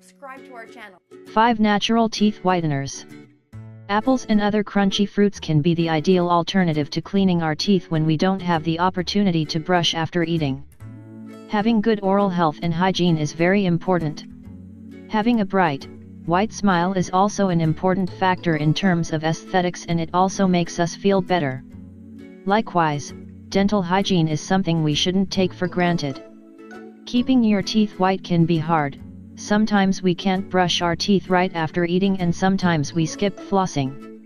subscribe to our channel. 5 Natural Teeth Whiteners. Apples and other crunchy fruits can be the ideal alternative to cleaning our teeth when we don't have the opportunity to brush after eating. Having good oral health and hygiene is very important. Having a bright, white smile is also an important factor in terms of aesthetics, and it also makes us feel better. Likewise, dental hygiene is something we shouldn't take for granted. Keeping your teeth white can be hard. Sometimes we can't brush our teeth right after eating, and sometimes we skip flossing.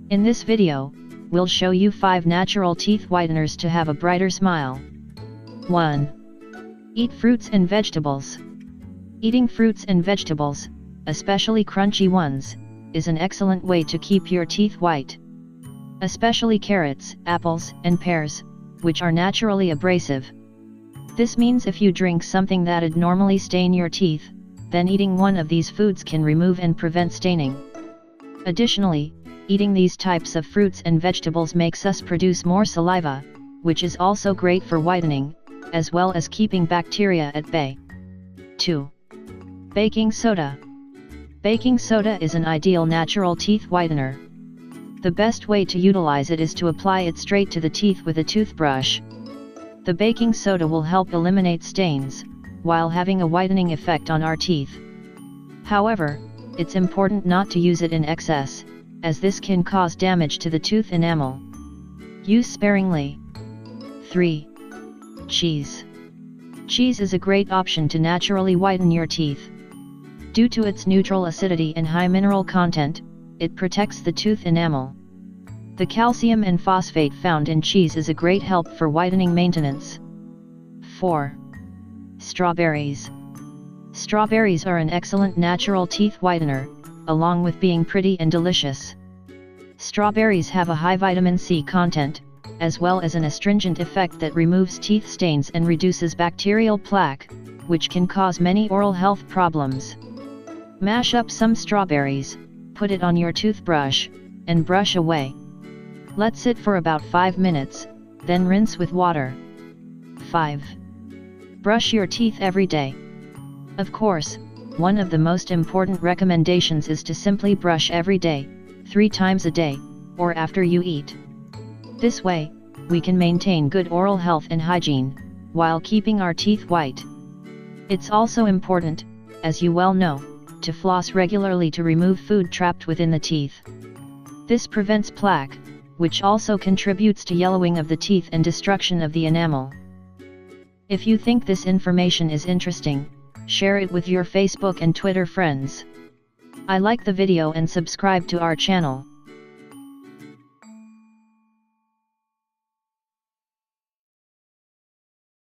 In this video, we'll show you 5 natural teeth whiteners to have a brighter smile. 1. Eat fruits and vegetables. Eating fruits and vegetables, especially crunchy ones, is an excellent way to keep your teeth white. Especially carrots, apples, and pears, which are naturally abrasive. This means if you drink something that'd normally stain your teeth, then eating one of these foods can remove and prevent staining. Additionally, eating these types of fruits and vegetables makes us produce more saliva, which is also great for whitening, as well as keeping bacteria at bay. 2. Baking soda. Baking soda is an ideal natural teeth whitener. The best way to utilize it is to apply it straight to the teeth with a toothbrush. The baking soda will help eliminate stains, while having a whitening effect on our teeth. However, it's important not to use it in excess, as this can cause damage to the tooth enamel. Use sparingly. 3. Cheese. Cheese is a great option to naturally whiten your teeth. Due to its neutral acidity and high mineral content, it protects the tooth enamel. The calcium and phosphate found in cheese is a great help for whitening maintenance. 4. Strawberries. Strawberries are an excellent natural teeth whitener, along with being pretty and delicious. Strawberries have a high vitamin C content, as well as an astringent effect that removes teeth stains and reduces bacterial plaque, which can cause many oral health problems. Mash up some strawberries, put it on your toothbrush, and brush away. Let sit for about 5 minutes, then rinse with water. 5. Brush your teeth every day. Of course, one of the most important recommendations is to simply brush every day, 3 times a day, or after you eat. This way, we can maintain good oral health and hygiene, while keeping our teeth white. It's also important, as you well know, to floss regularly to remove food trapped within the teeth. This prevents plaque, which also contributes to yellowing of the teeth and destruction of the enamel. If you think this information is interesting, share it with your Facebook and Twitter friends. I like the video and subscribe to our channel.